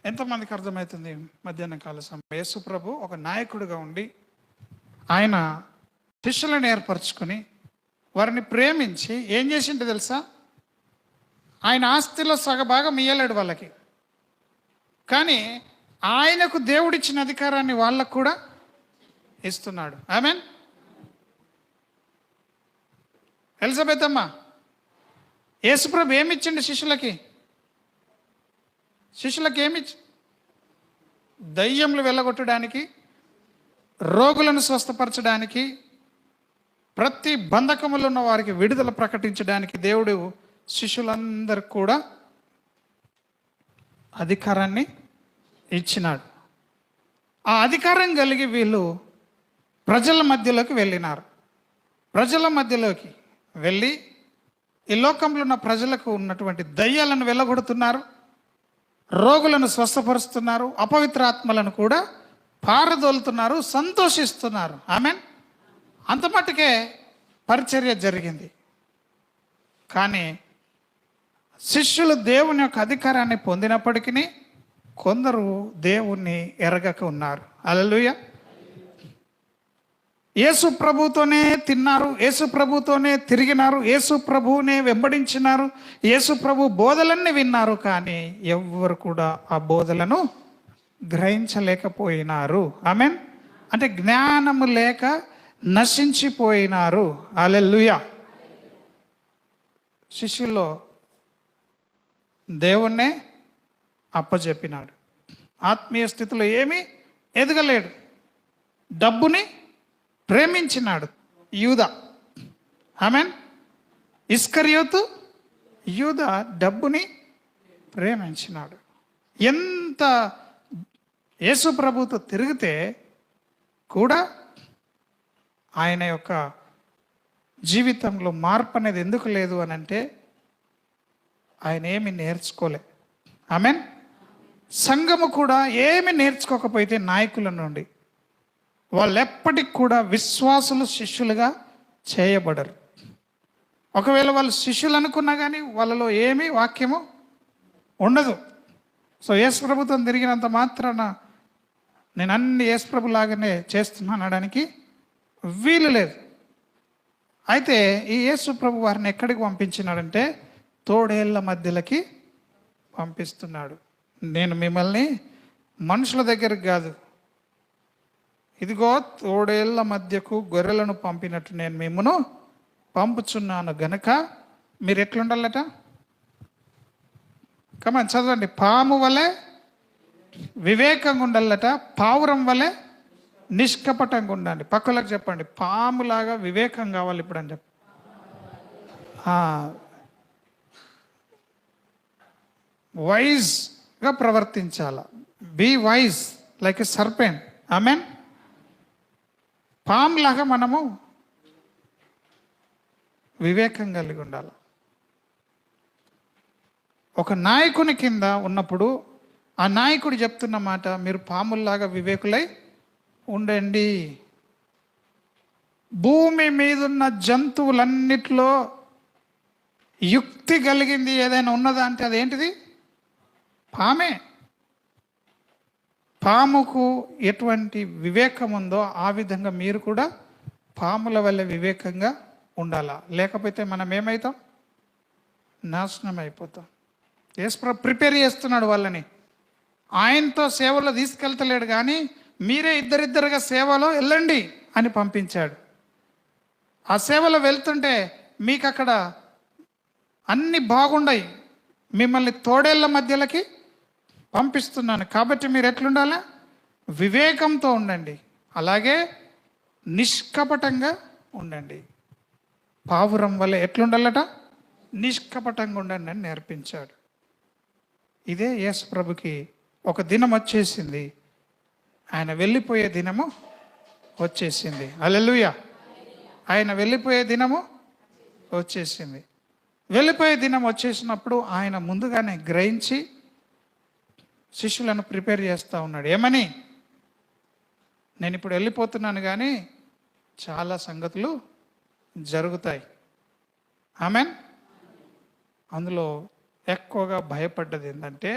ఎంతమందికి అర్థమవుతుంది? మధ్యాహ్న కాల సమయం యేసు ప్రభు ఒక నాయకుడిగా ఉండి ఆయన శిష్యులను ఏర్పరచుకొని వారిని ప్రేమించి ఏం చేసింటే తెలుసా? ఆయన ఆస్తిలో సగభాగం ఇయ్యలేడు వాళ్ళకి, కానీ ఆయనకు దేవుడిచ్చిన అధికారాన్ని వాళ్ళకు కూడా ఇస్తున్నాడు. ఆమెన్. ఎలిజబెత్ అమ్మ, యేసుప్రభు ఏమిచ్చిండు శిష్యులకి? ఏమిచ్చి? దయ్యములు వెళ్ళగొట్టడానికి, రోగులను స్వస్థపరచడానికి, ప్రతి బంధకములో ఉన్న వారికి విడుదల ప్రకటించడానికి దేవుడు శిష్యులందరికీ కూడా అధికారాన్ని ఇచ్చినాడు. ఆ అధికారం కలిగి వీళ్ళు ప్రజల మధ్యలోకి వెళ్ళినారు. ప్రజల మధ్యలోకి వెళ్ళి ఈ లోకంలో ఉన్న ప్రజలకు ఉన్నటువంటి దయ్యాలను వెళ్ళగొడుతున్నారు, రోగులను స్వస్థపరుస్తున్నారు, అపవిత్ర ఆత్మలను కూడా పారదోలుతున్నారు, సంతోషిస్తున్నారు. ఆమెన్. అంత మట్టుకే పరిచర్య జరిగింది. కానీ శిష్యులు దేవుని యొక్క అధికారాన్ని పొందినప్పటికీ కొందరు దేవుణ్ణి ఎరగక ఉన్నారు. హల్లెలూయా. యేసు ప్రభుతోనే తిన్నారు, యేసు ప్రభుతోనే తిరిగినారు, యేసు ప్రభువునే వెంబడించినారు, యేసు ప్రభు బోధలన్నీ విన్నారు, కానీ ఎవ్వరు కూడా ఆ బోధలను గ్రహించలేకపోయినారు. ఆమెన్. అంటే జ్ఞానము లేక నశించిపోయినారు. హల్లెలూయా. శిష్యుల్లో దేవుణ్ణే అప్పచెప్పినాడు. ఆత్మీయ స్థితిలో ఏమీ ఎదగలేడు. డబ్బుని ప్రేమించినాడు యూదా. ఆమెన్. ఇస్కరియోతు యూదా డబ్బుని ప్రేమించినాడు. ఎంత యేసు ప్రభుతో తిరిగితే కూడా ఆయన యొక్క జీవితంలో మార్పు అనేది ఎందుకు లేదు అని అంటే ఆయన ఏమి నేర్చుకోలే. ఆమెన్. సంఘము కూడా ఏమి నేర్చుకోకపోతే నాయకుల నుండి వాళ్ళు ఎప్పటికి కూడా విశ్వాసులు శిష్యులుగా చేయబడరు. ఒకవేళ వాళ్ళు శిష్యులు అనుకున్నా కానీ వాళ్ళలో ఏమీ వాక్యము ఉండదు. సో యేసు ప్రభుత్వం తిరిగినంత మాత్రాన నేను అన్ని యేసు ప్రభు లాగానే చేస్తున్నాను అనడానికి వీలు లేదు. అయితే ఈ యేసు ప్రభు వారిని ఎక్కడికి పంపించినాడంటే తోడేళ్ల మధ్యలోకి పంపిస్తున్నాడు. నేను మిమ్మల్ని మనుషుల దగ్గరికి కాదు, ఇదిగో తోడేళ్ల మధ్యకు గొర్రెలను పంపినట్టు నేను మిమ్మను పంపుచున్నాను గనుక మీరు ఎట్లుండాలట? కమాన్ చదవండి. పాము వలె వివేకంగా ఉండాలట, పావురం వలె నిష్కపటంగా ఉండండి. పక్కలకు చెప్పండి, పాములాగా వివేకం కావాలి ఇప్పుడు అని చెప్పి. వైజ్గా ప్రవర్తించాల. Be wise like a serpent. Amen. పాములాగా మనము వివేకం కలిగి ఉండాలి. ఒక నాయకుని కింద ఉన్నప్పుడు ఆ నాయకుడు చెప్తున్న మాట, మీరు పాముల్లాగా వివేకులై ఉండండి. భూమి మీదున్న జంతువులన్నిట్లో యుక్తి కలిగింది ఏదైనా ఉన్నదా అంటే అదేంటిది? పామే. పాముకు ఎటువంటి వివేకం ఉందో ఆ విధంగా మీరు కూడా పాముల వల్ల వివేకంగా ఉండాలా. లేకపోతే మనం ఏమవుతాం? నాశనం అయిపోతాం. యేసు ప్రిపేర్ చేస్తున్నాడు వాళ్ళని. ఆయనతో సేవలో తీసుకెళ్తలేడు, కానీ మీరే ఇద్దరిద్దరుగా సేవలో వెళ్ళండి అని పంపించాడు. ఆ సేవలో వెళ్తుంటే మీకు అక్కడ అన్ని బాగుండయి, మిమ్మల్ని తోడేళ్ల మధ్యలోకి పంపిస్తున్నాను కాబట్టి మీరు ఎట్లుండాలా? వివేకంతో ఉండండి, అలాగే నిష్కపటంగా ఉండండి. పావురం వల్ల ఎట్లుండాలట? నిష్కపటంగా ఉండండి అని నేర్పించాడు. ఇదే యేసు ప్రభుకి ఒక దినం వచ్చేసింది, ఆయన వెళ్ళిపోయే దినము వచ్చేసింది. హల్లెలూయా. ఆయన వెళ్ళిపోయే దినము వచ్చేసింది. వెళ్ళిపోయే దినం వచ్చేసినప్పుడు ఆయన ముందుగానే గ్రహించి శిష్యులను ప్రిపేర్ చేస్తూ ఉన్నాడు. ఏమని? నేను ఇప్పుడు వెళ్ళిపోతున్నాను, కానీ చాలా సంగతులు జరుగుతాయి. ఆమెన్. అందులో ఎక్కువగా భయపడ్డది ఏంటంటే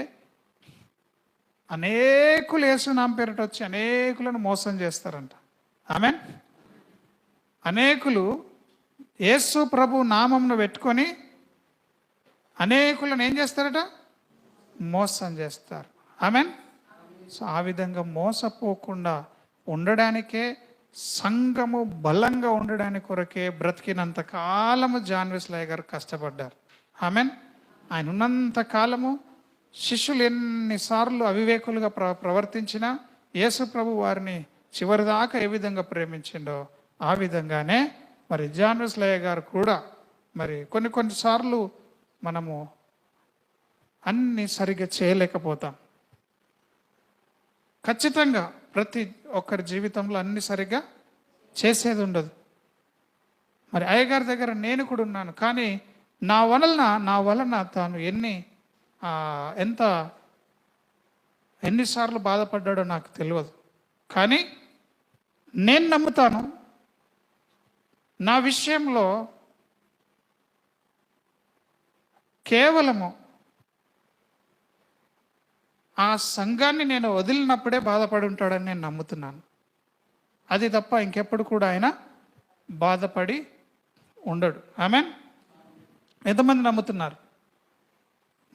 అనేకులు యేసు నామ పేరిట వచ్చి అనేకులను మోసం చేస్తారంట. ఆమెన్. అనేకులు యేసు ప్రభు నామంను పెట్టుకొని అనేకులను ఏం చేస్తారట? మోసం చేస్తారు. ఆమెన్. సో ఆ విధంగా మోసపోకుండా ఉండడానికే, సంఘము బలంగా ఉండడానికి కొరకే బ్రతికినంత కాలము జాన్ వెస్లీ గారు కష్టపడ్డారు. ఆమెన్. ఆయన ఉన్నంత కాలము శిష్యులు ఎన్నిసార్లు అవివేకులుగా ప్రవర్తించినా యేసు ప్రభు వారిని చివరిదాకా ఏ విధంగా ప్రేమించిండో ఆ విధంగానే మరి జాన్ వెస్లీ గారు కూడా మరి కొన్నిసార్లు మనము అన్ని సరిగ్గా చేయలేకపోతాం. ఖచ్చితంగా ప్రతి ఒక్కరి జీవితంలో అన్ని సరిగ్గా చేసేది ఉండదు. మరి అయ్యగారి దగ్గర నేను కూడా ఉన్నాను, కానీ నా వలన తాను ఎన్నిసార్లు బాధపడ్డాడో నాకు తెలియదు. కానీ నేను నమ్ముతాను, నా విషయంలో కేవలము ఆ సంఘాన్ని నేను వదిలినప్పుడే బాధపడి ఉంటాడని నేను నమ్ముతున్నాను. అది తప్ప ఇంకెప్పుడు కూడా ఆయన బాధపడి ఉండడు. ఆమెన్. ఎంతమంది నమ్ముతున్నారు?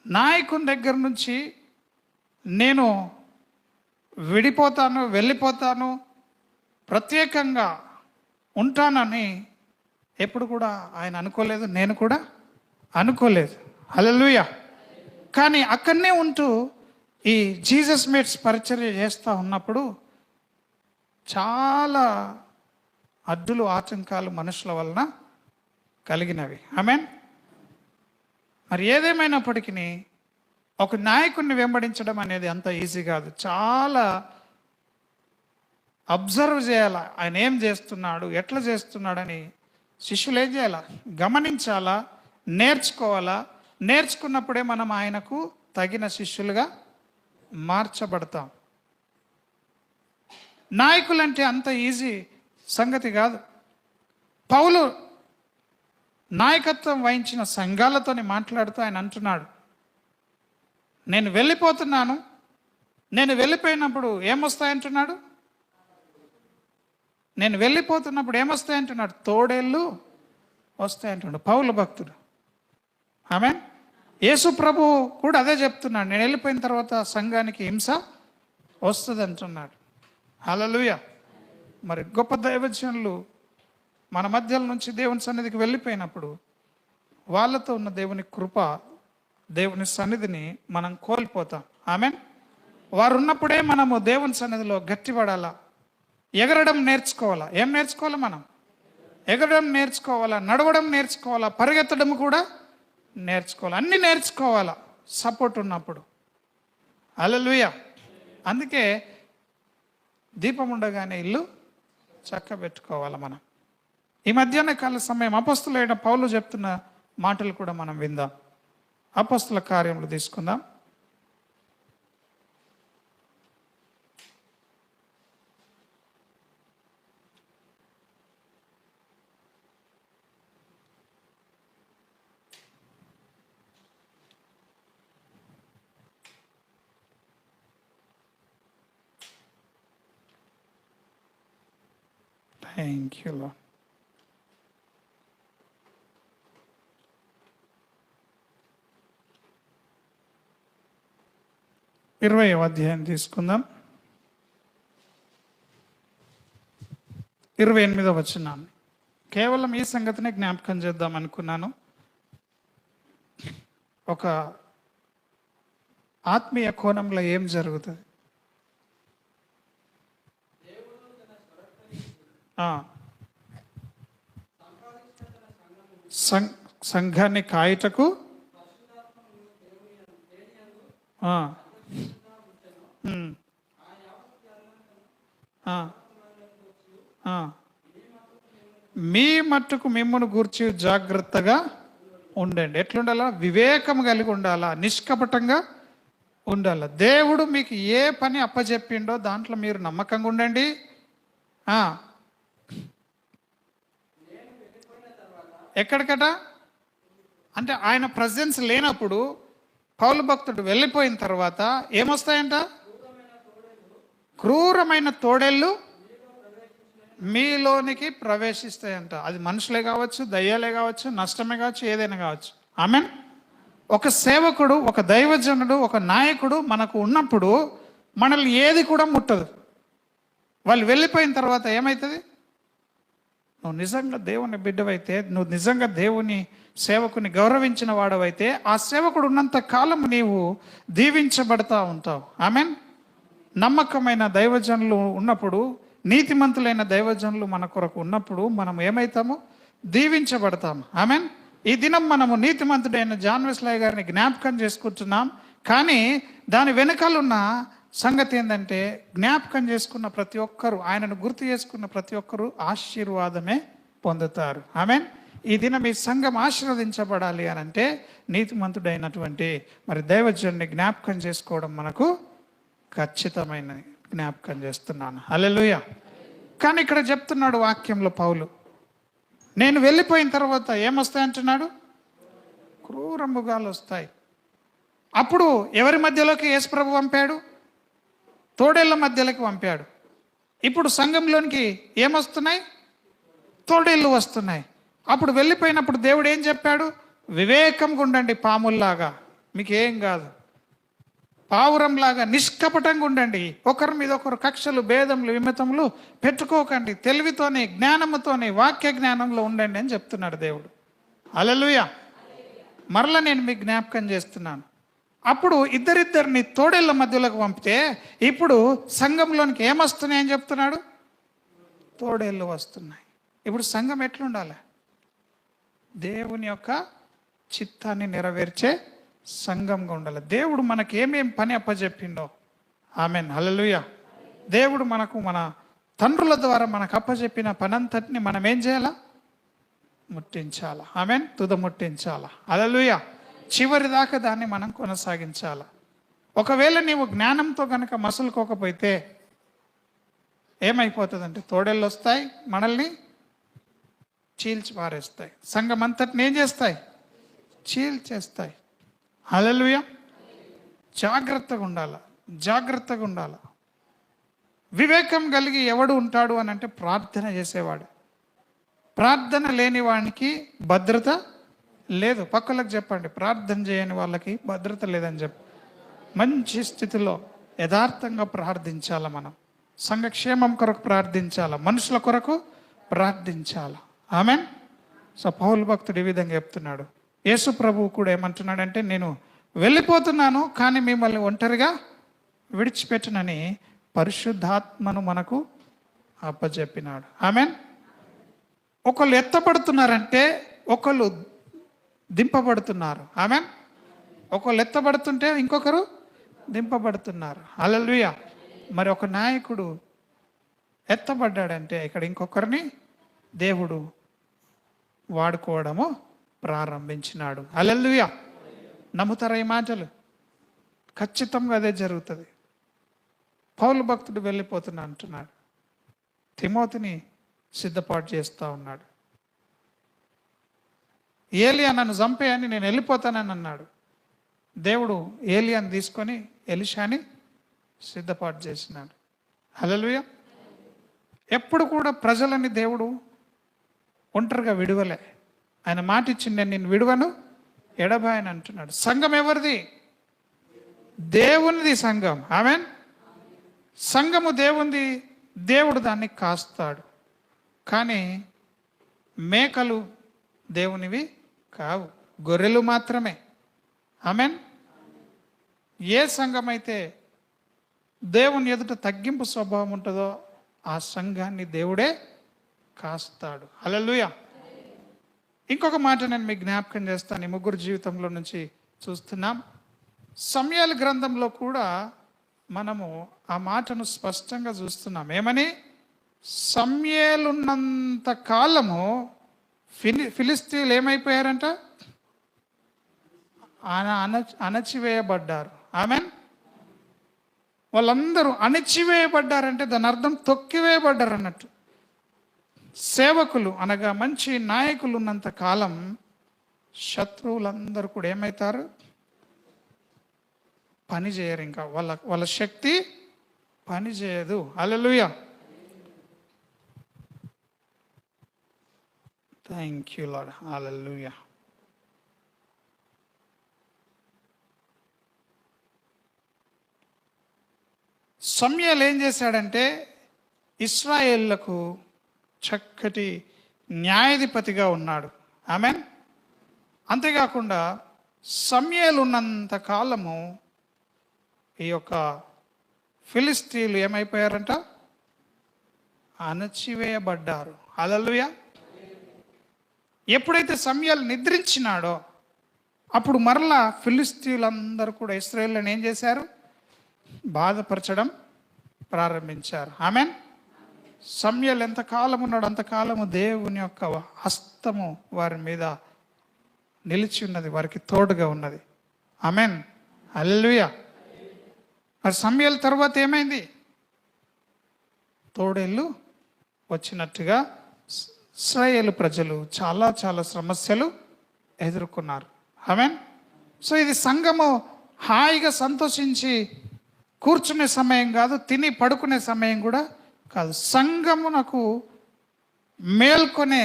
నాయకుని దగ్గర నుంచి నేను విడిపోతాను, వెళ్ళిపోతాను, ప్రత్యేకంగా ఉంటానని ఎప్పుడు కూడా ఆయన అనుకోలేదు, నేను కూడా అనుకోలేదు. హల్లెలూయా. కానీ అక్కడనే ఉంటూ ఈ జీసస్ మీట్స్ పరిచర్య చేస్తూ ఉన్నప్పుడు చాలా అడ్డులు ఆటంకాలు మనుషుల వలన కలిగినవి. ఆమెన్. మరి ఏదేమైనప్పటికీ ఒక నాయకుడిని వెంబడించడం అనేది అంత ఈజీ కాదు. చాలా అబ్జర్వ్ చేయాలా, ఆయన ఏం చేస్తున్నాడు, ఎట్లా చేస్తున్నాడని శిష్యులు ఏం చేయాలా? గమనించాలా, నేర్చుకోవాలా. నేర్చుకున్నప్పుడే మనం ఆయనకు తగిన శిష్యులుగా మార్చబడతాం. నాయకులంటే అంత ఈజీ సంగతి కాదు. పౌలు నాయకత్వం వహించిన సంఘాలతోని మాట్లాడుతూ ఆయన అంటున్నాడు, నేను వెళ్ళిపోతున్నాను, నేను వెళ్ళిపోయినప్పుడు ఏమొస్తాయంటున్నాడు? నేను వెళ్ళిపోతున్నప్పుడు ఏమొస్తాయంటున్నాడు? తోడేళ్ళు వస్తాయంటున్నాడు పౌలు భక్తుడు. ఆమెన్. యేసు ప్రభు కూడా అదే చెప్తున్నాడు, నేను వెళ్ళిపోయిన తర్వాత సంఘానికి హింస వస్తుంది అంటున్నాడు. హల్లెలూయా. మరి గొప్ప దైవజనులు మన మధ్యలో నుంచి దేవుని సన్నిధికి వెళ్ళిపోయినప్పుడు వాళ్ళతో ఉన్న దేవుని కృప, దేవుని సన్నిధిని మనం కోల్పోతాం. ఆమెన్. వారు ఉన్నప్పుడే మనము దేవుని సన్నిధిలో గట్టిపడాలా, ఎగరడం నేర్చుకోవాలా. ఏం నేర్చుకోవాలా? మనం ఎగరడం నేర్చుకోవాలా, నడవడం నేర్చుకోవాలా, పరిగెత్తడం కూడా నేర్చుకోవాలి. అన్నీ నేర్చుకోవాలా సపోర్ట్ ఉన్నప్పుడు. హల్లెలూయా. అందుకే దీపం ఉండగానే ఇల్లు చక్కబెట్టుకోవాలి మనం. ఈ మధ్యాహ్న కాల సమయం అపొస్తలుడైన పౌలు చెప్తున్న మాటలు కూడా మనం విందాం. అపొస్తల కార్యములు తీసుకుందాం. Thank you lord. ఇరవైవ అధ్యాయం తీసుకుందాం. 28వ వచనాన్ని కేవలం ఈ సంగతిని జ్ఞాపకం చేద్దాం అనుకున్నాను. ఒక ఆత్మీయ కోణంలో ఏం జరుగుతుంది? సంఘాన్ని కాయుటకు మీ మట్టుకు మిమ్మల్ని గూర్చి జాగ్రత్తగా ఉండండి. ఎట్లుండాలా? వివేకం కలిగి ఉండాలా, నిష్కపటంగా ఉండాలా. దేవుడు మీకు ఏ పని అప్పచెప్పిండో దాంట్లో మీరు నమ్మకంగా ఉండండి. ఎక్కడికట అంటే ఆయన ప్రజెన్స్ లేనప్పుడు పౌలు భక్తుడు వెళ్ళిపోయిన తర్వాత ఏమొస్తాయంట? క్రూరమైన తోడేళ్ళు మీలోనికి ప్రవేశిస్తాయంట. అది మనుషులే కావచ్చు, దయ్యాలే కావచ్చు, నష్టమే కావచ్చు, ఏదైనా కావచ్చు. ఆమెన్. ఒక సేవకుడు, ఒక దైవజనుడు, ఒక నాయకుడు మనకు ఉన్నప్పుడు మనల్ని ఏది కూడా ముట్టదు. వాళ్ళు వెళ్ళిపోయిన తర్వాత ఏమవుతుంది? నువ్వు నిజంగా దేవుని బిడ్డవైతే, నువ్వు నిజంగా దేవుని సేవకుని గౌరవించిన వాడవైతే, ఆ సేవకుడు ఉన్నంత కాలం నీవు దీవించబడతా ఉంటావు. ఆమెన్. నమ్మకమైన దైవజనులు ఉన్నప్పుడు, నీతిమంతులైన దైవజనులు మన కొరకు ఉన్నప్పుడు మనం ఏమవుతాము? దీవించబడతాము. ఆమెన్. ఈ దినం మనము నీతిమంతుడైన జాన్ వెస్లీ గారిని జ్ఞాపకం చేసుకుంటున్నాం. కానీ దాని వెనకాలన్న సంగతి ఏంటంటే, జ్ఞాపకం చేసుకున్న ప్రతి ఒక్కరు, ఆయనను గుర్తు చేసుకున్న ప్రతి ఒక్కరు ఆశీర్వాదమే పొందుతారు. ఆమెన్. ఈ దినం ఈ సంఘం ఆశీర్వదించబడాలి అని అంటే నీతిమంతుడైనటువంటి మరి దైవజనుని జ్ఞాపకం చేసుకోవడం మనకు ఖచ్చితమైన జ్ఞాపకం చేస్తున్నాను. హల్లెలూయా. కానీ ఇక్కడ చెప్తున్నాడు వాక్యంలో పౌలు, నేను వెళ్ళిపోయిన తర్వాత ఏమొస్తాయంటున్నాడు? క్రూర మృగాలు వస్తాయి. అప్పుడు ఎవరి మధ్యలోకి యేసుప్రభు పంపాడు? తోడేళ్ల మధ్యలోకి పంపాడు. ఇప్పుడు సంఘంలోనికి ఏమొస్తున్నాయి? తోడేళ్ళు వస్తున్నాయి. అప్పుడు వెళ్ళిపోయినప్పుడు దేవుడు ఏం చెప్పాడు? వివేకంగా ఉండండి, పాముల్లాగా, మీకేం కాదు. పావురంలాగా నిష్కపటంగా ఉండండి. ఒకరి మీద ఒకరు కక్షలు, భేదములు, విమతములు పెట్టుకోకండి. తెలివితోనే, జ్ఞానముతోనే, వాక్య జ్ఞానంలో ఉండండి అని చెప్తున్నాడు దేవుడు. హల్లెలూయా. మరలా నేను మీకు జ్ఞాపకం చేస్తున్నాను. అప్పుడు ఇద్దరిద్దరిని తోడేళ్ల మధ్యలోకి పంపితే ఇప్పుడు సంఘంలోనికి ఏమొస్తున్నాయి అని చెప్తున్నాడు? తోడేళ్ళు వస్తున్నాయి. ఇప్పుడు సంఘం ఎట్లుండాలి? దేవుని యొక్క చిత్తాన్ని నెరవేర్చే సంఘంగా ఉండాలి. దేవుడు మనకి ఏమేం పని అప్పచెప్పిండో. ఆమెన్. హల్లెలూయా. దేవుడు మనకు మన తండ్రుల ద్వారా మనకు అప్పచెప్పిన పనంతటిని మనం ఏం చేయాలా? ముట్టించాలా. ఆమెన్. తుదముట్టించాలా. హల్లెలూయా. చివరి దాకా దాన్ని మనం కొనసాగించాల. ఒకవేళ నీవు జ్ఞానంతో కనుక మసులుకోకపోతే ఏమైపోతుందంటే, తోడేళ్ళు వస్తాయి, మనల్ని చీల్చి పారేస్తాయి. సంఘం అంతటిని ఏం చేస్తాయి? చీల్చేస్తాయి. హల్లెలూయా. జాగ్రత్తగా ఉండాల, జాగ్రత్తగా ఉండాల. వివేకం కలిగి ఎవడు ఉంటాడు అని అంటే ప్రార్థన చేసేవాడు. ప్రార్థన లేని వానికి భద్రత లేదు. పక్కలకు చెప్పండి, ప్రార్థన చేయని వాళ్ళకి భద్రత లేదని చెప్పి. మంచి స్థితిలో యథార్థంగా ప్రార్థించాల. మనం సంఘక్షేమం కొరకు ప్రార్థించాల, మనుషుల కొరకు ప్రార్థించాల. ఆమెన్. సో పౌలు భక్తుడు ఈ విధంగా చెప్తున్నాడు. యేసు ప్రభువు కూడా ఏమంటున్నాడంటే, నేను వెళ్ళిపోతున్నాను కానీ మిమ్మల్ని ఒంటరిగా విడిచిపెట్టునని పరిశుద్ధాత్మను మనకు అప్పచెప్పినాడు. ఆమెన్. ఒకళ్ళు ఎత్తపడుతున్నారంటే ఒకళ్ళు దింపబడుతున్నారు. ఆమెన్. ఒకళ్ళు ఎత్తబడుతుంటే ఇంకొకరు దింపబడుతున్నారు. హల్లెలూయా. మరి ఒక నాయకుడు ఎత్తబడ్డాడంటే ఇక్కడ ఇంకొకరిని దేవుడు వాడుకోవడము ప్రారంభించినాడు. హల్లెలూయా. నమ్ముతారా ఈ మాటలు? ఖచ్చితంగా అదే జరుగుతుంది. పౌలు భక్తుడు వెళ్ళిపోతున్నా అంటున్నాడు. తిమోతిని సిద్ధపాటు చేస్తూ ఉన్నాడు. ఏలియా నన్ను చంపేయని, నేను వెళ్ళిపోతానని అన్నాడు. దేవుడు ఏలియాని తీసుకొని ఎలీషాని సిద్ధపాటు చేసినాడు. హల్లెలూయా. ఎప్పుడు కూడా ప్రజలని దేవుడు ఒంటరిగా విడువలే. ఆయన మాట ఇచ్చింది, నేను నిన్ను విడువను, ఎడబాయని అంటున్నాడు. సంఘం ఎవరిది? దేవునిది సంఘం. ఆమెన్. సంఘము దేవునిది, దేవుడు దాన్ని కాస్తాడు. కానీ మేకలు దేవునివి కావు, గొర్రెలు మాత్రమే. ఆమెన్. ఏ సంఘం అయితే దేవుని ఎదుట తగ్గింపు స్వభావం ఉంటుందో ఆ సంఘాన్ని దేవుడే కాస్తాడు. హల్లెలూయా. ఇంకొక మాట నేను మీకు జ్ఞాపకం చేస్తాను. ఈ ముగ్గురు జీవితంలో నుంచి చూస్తున్నాం. సమూయేలు గ్రంథంలో కూడా మనము ఆ మాటను స్పష్టంగా చూస్తున్నాం. ఏమని? సమూయేలున్నంత కాలము ఫిలిస్తీన్లు ఏమైపోయారంట? అణచివేయబడ్డారు. ఆమెన్. వాళ్ళందరూ అణచివేయబడ్డారంటే దాని అర్థం తొక్కివేయబడ్డారు అన్నట్టు. సేవకులు అనగా మంచి నాయకులు ఉన్నంత కాలం శత్రువులందరూ కూడా ఏమవుతారు? పని చేయరు. ఇంకా వాళ్ళ శక్తి పని చేయదు. Hallelujah. Thank you lord. Hallelujah. సమూయేలు ఏం చేశాడంటే ఇశ్రాయేళ్లకు చక్కటి న్యాయాధిపతిగా ఉన్నాడు. ఆమేన్. అంతేకాకుండా సమూయేలు ఉన్నంత కాలము ఈ యొక్క ఫిలిస్తీన్లు ఏమైపోయారంట? అణచివేయబడ్డారు. హల్లెలూయా. ఎప్పుడైతే సమూయేలు నిద్రించినాడో అప్పుడు మరలా ఫిలిస్తీన్లందరూ కూడా ఇశ్రాయేలును ఏం చేశారు? బాధపరచడం ప్రారంభించారు. ఆమేన్. సమూయేలు ఎంతకాలం ఉన్నాడు అంతకాలము దేవుని యొక్క హస్తము వారి మీద నిలిచి ఉన్నది, వారికి తోడుగా ఉన్నది. ఆమేన్. హల్లెలూయా. మరి సమూయేలు తర్వాత ఏమైంది? తోడేళ్ళు వచ్చినట్టుగా ఇశ్రాయేలు ప్రజలు చాలా చాలా సమస్యలు ఎదుర్కొన్నారు. ఆమేన్. సో ఇది సంఘము హాయిగా సంతోషించి కూర్చునే సమయం కాదు, తిని పడుకునే సమయం కూడా కాదు. సంఘమునకు మేల్కొనే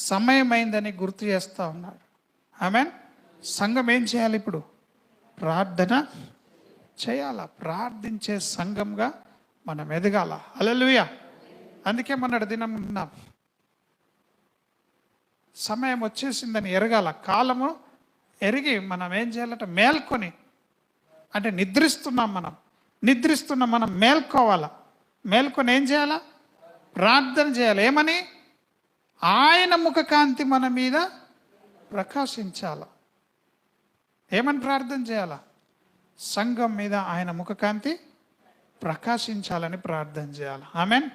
సమయం అయిందని గుర్తు చేస్తూ ఉన్నాడు. ఆమేన్. సంఘం ఏం చేయాలి ఇప్పుడు? ప్రార్థన చేయాల. ప్రార్థించే సంఘంగా మనం ఎదగాల. హల్లెలూయా. అందుకే మొన్నటి దినం సమయం వచ్చేసిందని ఎరగాల. కాలము ఎరిగి మనం ఏం చేయాలంటే మేల్కొని, అంటే నిద్రిస్తున్నాం మనం మేల్కోవాలా. మేల్కొని ఏం చేయాలా? ప్రార్థన చేయాలి. ఏమని? ఆయన ముఖకాంతి మన మీద ప్రకాశించాల. ఏమని ప్రార్థన చేయాలా? సంఘం మీద ఆయన ముఖకాంతి ప్రకాశించాలని ప్రార్థన చేయాలి. ఆమేన్.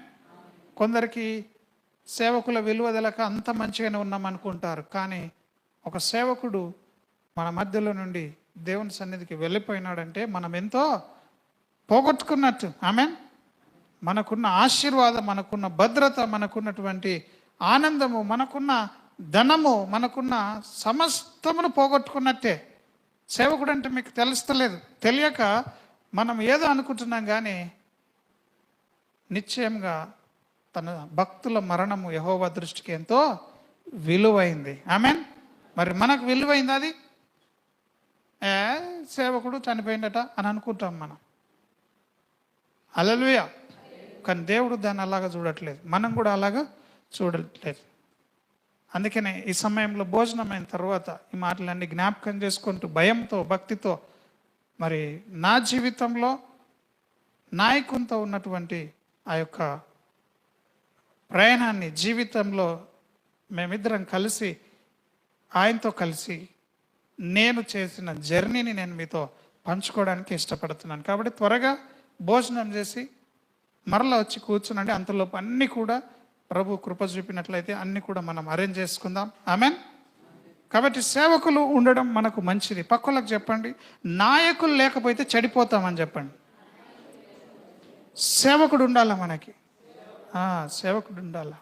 కొందరికి సేవకుల విలువ తెలక అంత మంచిగానే ఉన్నామనుకుంటారు. కానీ ఒక సేవకుడు మన మధ్యలో నుండి దేవుని సన్నిధికి వెళ్ళిపోయినాడంటే మనం ఎంతో పోగొట్టుకున్నట్టు. ఆమేన్. మనకున్న ఆశీర్వాదం, మనకున్న భద్రత, మనకున్నటువంటి ఆనందము, మనకున్న ధనము, మనకున్న సమస్తమును పోగొట్టుకున్నట్టే. సేవకుడు అంటే మీకు తెలుస్తలేదు, తెలియక మనం ఏదో అనుకుంటున్నాం. కానీ నిశ్చయంగా తన భక్తుల మరణము యెహోవా దృష్టికి ఎంతో విలువైంది. ఆమేన్. మరి మనకు విలువైంది అది? సేవకుడు చనిపోయిందట అని అనుకుంటాం మనం. హల్లెలూయా. కానీ దేవుడు దాన్ని అలాగా చూడట్లేదు, మనం కూడా అలాగా చూడట్లేదు. అందుకనే ఈ సమయంలో భోజనమైన తర్వాత ఈ మాటలన్నీ జ్ఞాపకం చేసుకుంటూ భయంతో భక్తితో, మరి నా జీవితంలో నాయకునితో ఉన్నటువంటి ఆ యొక్క ప్రయాణాన్ని, జీవితంలో మేమిద్దరం కలిసి ఆయనతో కలిసి నేను చేసిన జర్నీని నేను మీతో పంచుకోవడానికి ఇష్టపడుతున్నాను. కాబట్టి త్వరగా భోజనం చేసి మరలా వచ్చి కూర్చునండి. అంతలోపు అన్నీ కూడా ప్రభు కృప చూపినట్లయితే అన్నీ కూడా మనం అరేంజ్ చేసుకుందాం. ఆమేన్. కాబట్టి సేవకులు ఉండడం మనకు మంచిది. పక్కలకు చెప్పండి, నాయకులు లేకపోతే చెడిపోతామని చెప్పండి. సేవకుడు ఉండాలా మనకి. సేవకుడు ఉండాలా.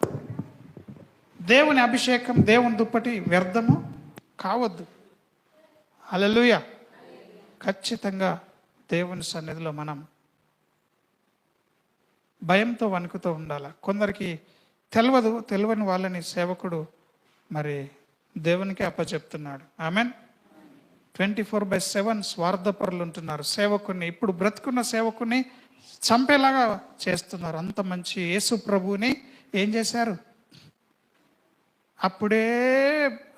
దేవుని అభిషేకం, దేవుని దుప్పటి వ్యర్థము కావద్దు. హల్లెలూయా. ఖచ్చితంగా దేవుని సన్నిధిలో మనం భయంతో వణుకుతూ ఉండాలి. కొందరికి తెలియని వాళ్ళని సేవకుడు మరి దేవునికి అప్పచెప్తున్నాడు. ఆమేన్. 24/7 స్వార్థపరులు ఉంటున్నారు. సేవకుని, ఇప్పుడు బ్రతుకున్న సేవకుని చంపేలాగా చేస్తున్నారు. అంత మంచి యేసు ప్రభువుని ఏం చేశారు? అప్పుడే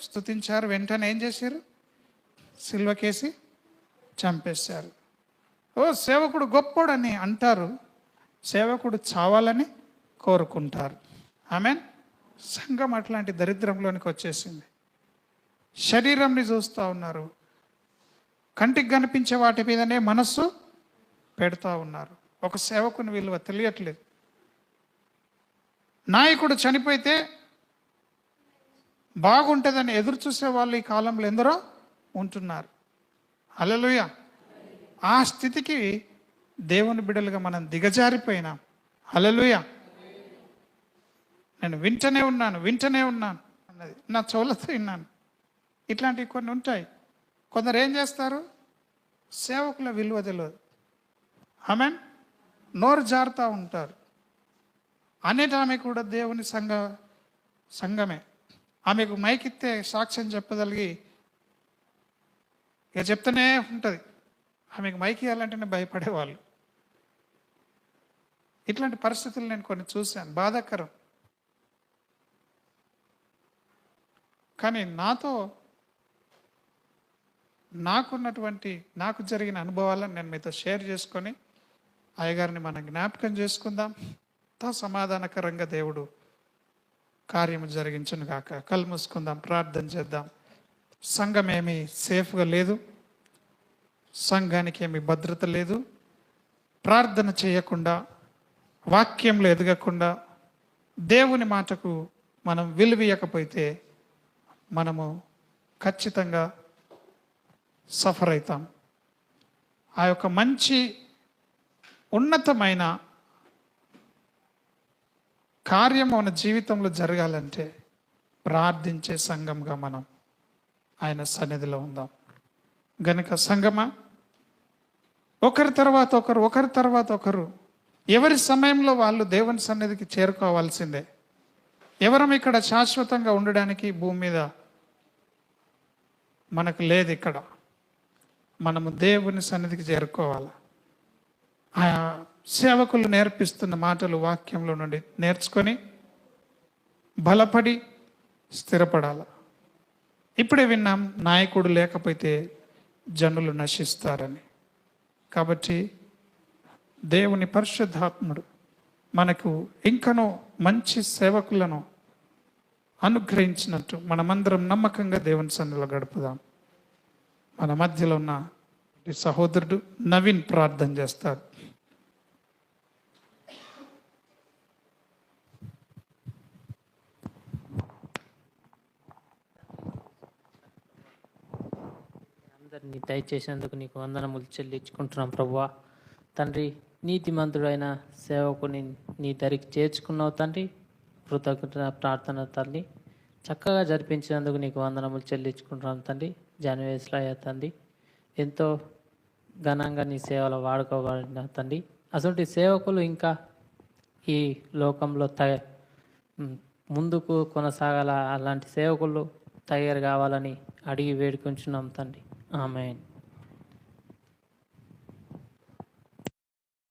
స్తుతించారు, వెంటనే ఏం చేశారు? సిల్వకేసి చంపేశారు. సేవకుడు గొప్పోడని అంటారు, సేవకుడు చావాలని కోరుకుంటారు. ఆమేన్. సంఘం అట్లాంటి దరిద్రంలోనికి వచ్చేసింది. శరీరంని చూస్తూ ఉన్నారు, కంటికి కనిపించే వాటి మీదనే మనస్సు పెడతా ఉన్నారు. ఒక సేవకుని విలువ తెలియట్లేదు. నాయకుడు చనిపోతే బాగుంటుందని ఎదురు చూసే వాళ్ళు ఈ కాలంలో ఎందరో ఉంటున్నారు. హల్లెలూయా. ఆ స్థితికి దేవుని బిడ్డలుగా మనం దిగజారిపోయినాం. హల్లెలూయా. నేను వింటనే ఉన్నాను అన్నది నా చెవులతో విన్నాను. ఇట్లాంటివి కొన్ని ఉంటాయి. కొందరు ఏం చేస్తారు? సేవకుల విలువ తెలియదు. ఆమేన్. నోరు జారుతూ ఉంటారు. అనేట ఆమె కూడా దేవుని సంఘమే. ఆమెకు మైకిస్తే సాక్ష్యం చెప్పగలిగి ఇక చెప్తూనే ఉంటుంది. ఆమెకు మైక్ ఇవ్వాలంటేనే భయపడేవాళ్ళు. ఇట్లాంటి పరిస్థితులు నేను కొన్ని చూశాను, బాధాకరం. కానీ నాకు జరిగిన అనుభవాలను నేను మీతో షేర్ చేసుకొని అయ్యగారిని మనం జ్ఞాపకం చేసుకుందాం. ఎంతో సమాధానకరంగా దేవుడు కార్యము జరిగించును గాక. కళ్ళు మూసుకుందాం, ప్రార్థన చేద్దాం. సంఘం ఏమీ సేఫ్గా లేదు, సంఘానికి ఏమీ భద్రత లేదు. ప్రార్థన చేయకుండా, వాక్యంలో ఎదగకుండా, దేవుని మాటకు మనం విలువీయకపోతే మనము ఖచ్చితంగా సఫర్ అవుతాం. ఆ యొక్క మంచి ఉన్నతమైన కార్యం మన జీవితంలో జరగాలంటే ప్రార్థించే సంఘంగా మనం ఆయన సన్నిధిలో ఉందాం. గనుక సంఘమా, ఒకరి తర్వాత ఒకరు ఎవరి సమయంలో వాళ్ళు దేవుని సన్నిధికి చేరుకోవాల్సిందే. ఎవరం ఇక్కడ శాశ్వతంగా ఉండడానికి భూమి మీద మనకు లేదు. ఇక్కడ మనము దేవుని సన్నిధికి చేరుకోవాలి. ఆ సేవకులు నేర్పిస్తున్న మాటలు వాక్యంలో నుండి నేర్చుకొని బలపడి స్థిరపడాలి. ఇప్పుడే విన్నాం, నాయకుడు లేకపోతే జనులు నశిస్తారని. కాబట్టి దేవుని పరిశుద్ధాత్ముడు మనకు ఇంకనూ మంచి సేవకులను అనుగ్రహించినట్టు మనమందరం నమ్మకంగా దేవుని సన్నిధిలో గడుపుదాం. మన మధ్యలో ఉన్న సహోదరుడు నవీన్ ప్రార్థన చేస్తాడు. అందరినీ దయచేసినందుకు నీకు వందనములు చెల్లించుకుంటున్నాం ప్రభువా. తండ్రి, నీతిమంతుడైన సేవకుని నీ దరికి చేర్చుకున్నావు తండ్రి. కృతజ్ఞత ప్రార్థన తల్లి, చక్కగా జరిపించినందుకు నీకు వందనములు చెల్లించుకుంటున్నాం తండ్రి. జాన్వేస్లయ్య తండ్రి, ఎంతో ఘనంగా నీ సేవలో వాడుకోబడిన తండ్రి. అసలు సేవకులు ఇంకా ఈ లోకంలో ముందుకు కొనసాగాల, అలాంటి సేవకులు తయారు కావాలని అడిగి వేడుకుంటున్నాం తండ్రి. ఆమేన్.